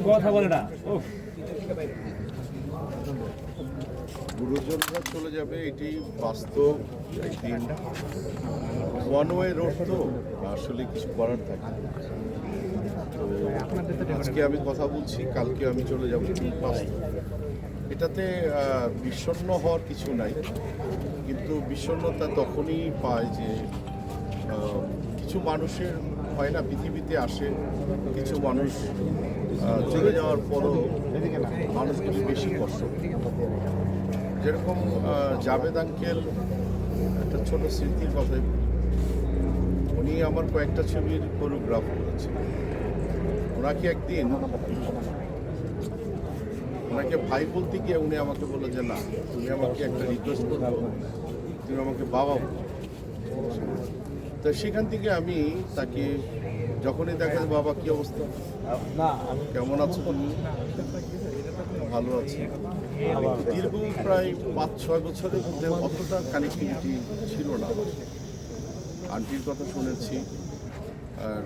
কথা বলে না। গুরুজনরা চলে যাবে, এটি বাস্তব। একদিন ওয়ান ওয়ে রোড, তো আসলে কিছু করার থাকে। তো আজকে আমি কথা বলছি, কালকে আমি চলে যাব, বাস্তব। এটাতে বিষণ্ণ হওয়ার কিছু নাই, কিন্তু বিষণ্ণতা তখনই পায় যে কিছু মানুষের হয় না, পৃথিবীতে আসে কিছু মানুষ চলে যাওয়ার পরও মানুষগুলি বেশি কষ্ট। যেরকম জাভেদ আঙ্কেল, একটা ছোট স্মৃতির কথাই বলি। উনি আমার কয়েকটা ছবির কোরিওগ্রাফ করেছেন। ওনাকে একদিন ওনাকে ভাই বলতে গিয়ে উনি আমাকে বললো যে না, তুমি আমাকে একটা রিকোয়েস্ট করবো, তুমি আমাকে বাবা বলো। তো সেখান থেকে আমি তাকে যখনই দেখা যায়, বাবা কি অবস্থা, কেমন আছো তুমি? ভালো আছি। দীর্ঘ প্রায় 5-6 বছরের মধ্যে অতটা কানেক্টিভিটি ছিল না। আন্টির কথা শুনেছি, আর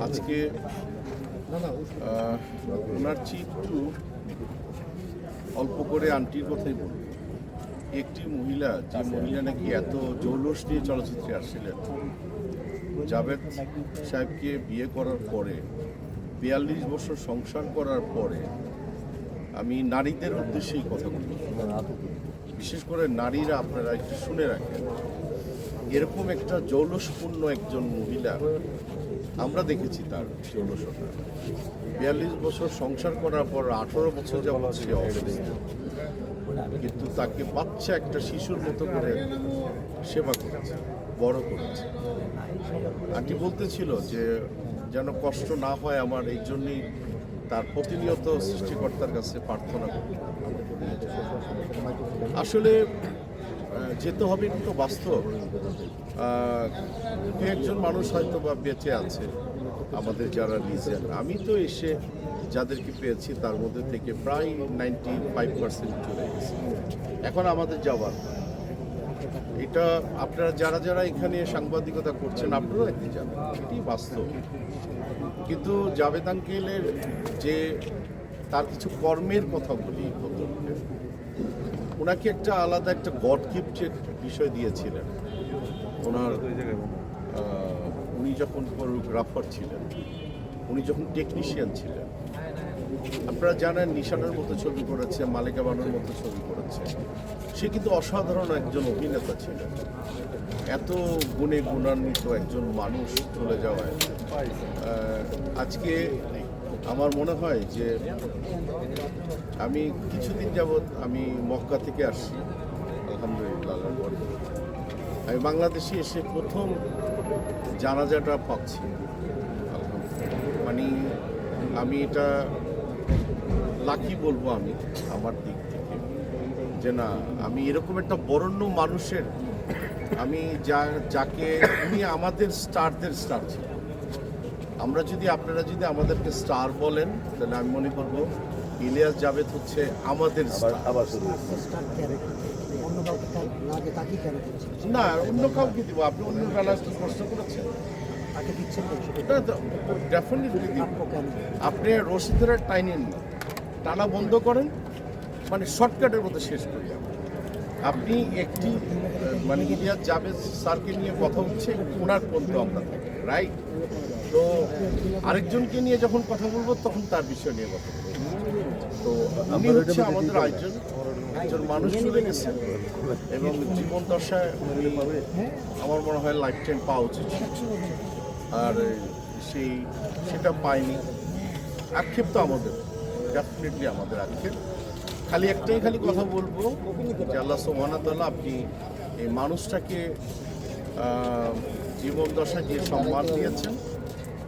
আজকে ওনার একটু অল্প করে আন্টির কথাই বলব। একটি মহিলা, যে মহিলা নাকি এত জৌলস নিয়ে চলচ্চিত্রে আসছিলেন, জাভেদ সাহেবকে বিয়ে করার পরে 42 বছর সংসার করার পরে, আমি নারীদের উদ্দেশ্যেই কথা বলি, বিশেষ করে নারীরা আপনারা একটু শুনে রাখেন, এরকম একটা জৌলসপূর্ণ একজন মহিলা আমরা দেখেছি। তার জৌলসতা 42 বছর সংসার করার পর 18 বছর যাবৎ সে অসুস্থ, কিন্তু তাকে বাচ্চা একটা শিশুর মতো করে সেবা করেছে, বড় করেছে। আন্টি বলতেছিল যে যেন কষ্ট না হয় আমার, এই জন্যই তার প্রতিনিয়ত সৃষ্টিকর্তার কাছে প্রার্থনা করি। আসলে যেতে হবে, কিন্তু বাস্তব। দু একজন মানুষ হয়তো বা বেঁচে আছে আমাদের যারা লিজেন্ড। আমি তো এসে যাদেরকে পেয়েছি তার মধ্যে থেকে প্রায় 95% চলে গেছে। এখন আমাদের যাওয়ার, এটা আপনারা যারা যারা এখানে সাংবাদিকতা করছেন আপনারা দেখতে যাবেন, এটি বাস্তব। কিন্তু জাভেদ আঙ্কেলের যে তার কিছু কর্মের কথা বলি, ওনাকে একটা আলাদা একটা গড গিফটের বিষয় দিয়েছিলেন। ওনার উনি যখন কোরিওগ্রাফার ছিলেন, উনি যখন টেকনিশিয়ান ছিলেন, আপনারা জানেন নিশানের মতো ছবি করেছে, মালিকা বানুর মতো ছবি করেছে। সে কিন্তু অসাধারণ একজন অভিনেতা ছিলেন। এত গুণে গুণান্বিত একজন মানুষ চলে যাওয়ায় আজকে আমার মনে হয় যে আমি কিছুদিন যাবৎ আমি মক্কা থেকে আসছি, আলহামদুলিল্লাহ। আমি বাংলাদেশে এসে প্রথম জানাজাটা পাচ্ছি, মানে আমি এটা লাকি বলবো আমি আমার দিক থেকে, যে না, আমি এরকম একটা বরেণ্য মানুষের, আমি যাকে উনি আমাদের স্টারদের স্টার ছিল। আমরা যদি, আপনারা যদি আমাদেরকে স্টার বলেন, তাহলে আমি মনে করবো ইলিয়াস জাভেদ হচ্ছে আমাদের না, অন্য কাউকে দিব। আপনি অন্য বেলায় প্রশ্ন করেছেন, ডেফিনেটলি দিব। আপনি রশিদের টাইনেন না, টানা বন্ধ করেন, মানে শর্টকাটের মধ্যে শেষ করি। আপনি একটি মানে ইলিয়াস জাভেদ স্যারকে নিয়ে কথা হচ্ছে, ওনার পর্যন্ত আমরা থাকি, রাইট? তো আরেকজনকে নিয়ে যখন কথা বলবো তখন তার বিষয় নিয়ে কথা বলবো। তো আমি হচ্ছে আমাদের একজন মানুষ চলে গেছে, এবং জীবন দশায় আমার মনে হয় লাইফ টাইম পাওয়া উচিত, আর সেটা পাইনি। আক্ষেপ তো আমাদের, ডেফিনেটলি আমাদের আক্ষেপ। খালি কথা বলবো যে আল্লাহ সুবহানাহু ওয়া তাআলা, আপনি এই মানুষটাকে জীবন দশায় যে সম্মান দিয়েছেন,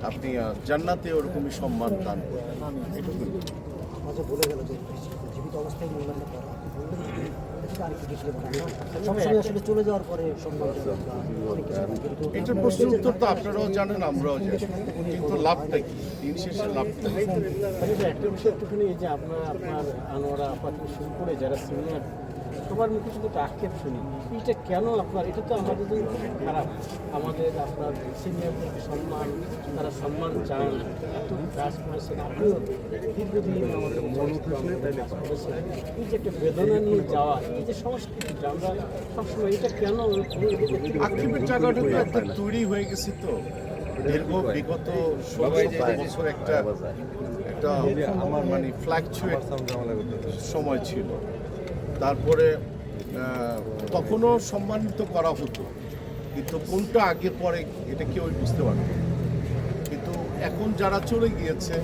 আপনি জান্নাতে ওরকমই সম্মান দান করবেন, এটুকু। এটার প্রশ্নের উত্তর তো আপনারাও জানেন, আমরাও জানি, কিন্তু লাভটা কি? দিন শেষে লাভটা একটা বিষয় একটুখানি, যে আপনার আনোয়ারা আপাতত শুরু করে যারা সিনিয়র সবার মুখে শুধু একটা আক্ষেপ শুনি, এটা কেন আপনার? এটা তো আমাদের জন্য খুব খারাপ। আমাদের আপনার সিনিয়রদের সম্মান, তারা সম্মান চান, এত কাজ করেছেন, আপনিও দীর্ঘদিন আমাদের কাজ করেছেন। এই যে একটা বেদনা নিয়ে যাওয়া, এই যে সংস্কৃতিটা আমরা সবসময়, এটা কেন? আক্ষেপের জায়গাটা তো একটা তৈরি হয়ে গেছে তো দীর্ঘ বিগত 16 বছর একটা একটা মানে ফ্ল্যাকচুয়েট সময় ছিল। তারপরে তখনও সম্মানিত করা হতো, কিন্তু কোনটা আগে পরে এটা কেউ বুঝতে পারত না। কিন্তু এখন যারা চলে গিয়েছে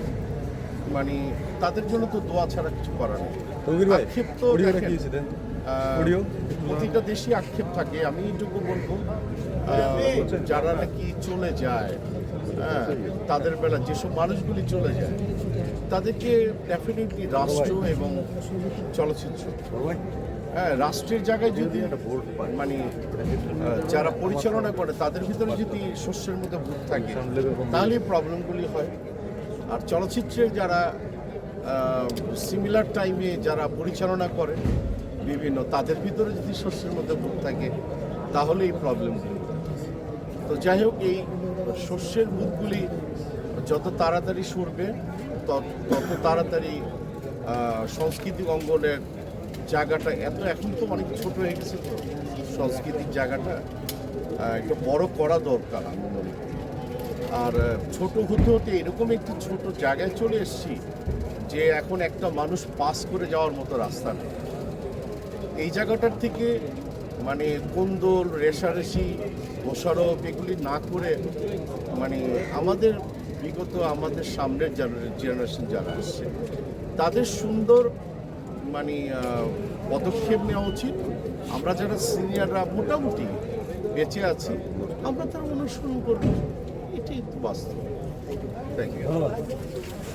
মানে তাদের জন্য তো দোয়া ছাড়া কিছু করার নেই। আক্ষেপ তো দেখেন, প্রতিটা দেশই আক্ষেপ থাকে। আমি এইটুকু বলবো, যারা নাকি চলে যায়, হ্যাঁ, তাদের বেলা যেসব মানুষগুলি চলে যায় তাদেরকে ডেফিনেটলি রাষ্ট্র এবং চলচ্চিত্র, হ্যাঁ, রাষ্ট্রের জায়গায় যদি মানে যারা পরিচালনা করে তাদের ভিতরে যদি শস্যের মধ্যে ভূত থাকে তাহলে প্রবলেমগুলি হয়। আর চলচ্চিত্রের যারা সিমিলার টাইমে যারা পরিচালনা করে বিভিন্ন, তাদের ভিতরে যদি শস্যের মধ্যে ভূত থাকে তাহলে এই প্রবলেমগুলি। তো যাই হোক, এই শস্যের ভূতগুলি যত তাড়াতাড়ি সরবে তত তাড়াতাড়ি সাংস্কৃতিক অঙ্গনের জায়গাটা এখন তো অনেক ছোট হয়ে গেছে, তো সাংস্কৃতিক জায়গাটা একটু বড় করা দরকার আমি মনে করি। আর ছোট হতে হতে এরকম একটি ছোট জায়গায় চলে এসেছি যে এখন একটা মানুষ পাস করে যাওয়ার মতো রাস্তা নেই। এই জায়গাটার থেকে মানে কোন্দল, রেশারেশি, দোষারোপ এগুলি না করে মানে আমাদের সামনের জেনারেশন যারা আসছে তাদের সুন্দর মানে পদক্ষেপ নেওয়া উচিত। আমরা যারা সিনিয়ররা মোটামুটি বেঁচে আছি আমরা তার অনুসরণ করবো, এটাই বাস্তব। Thank you.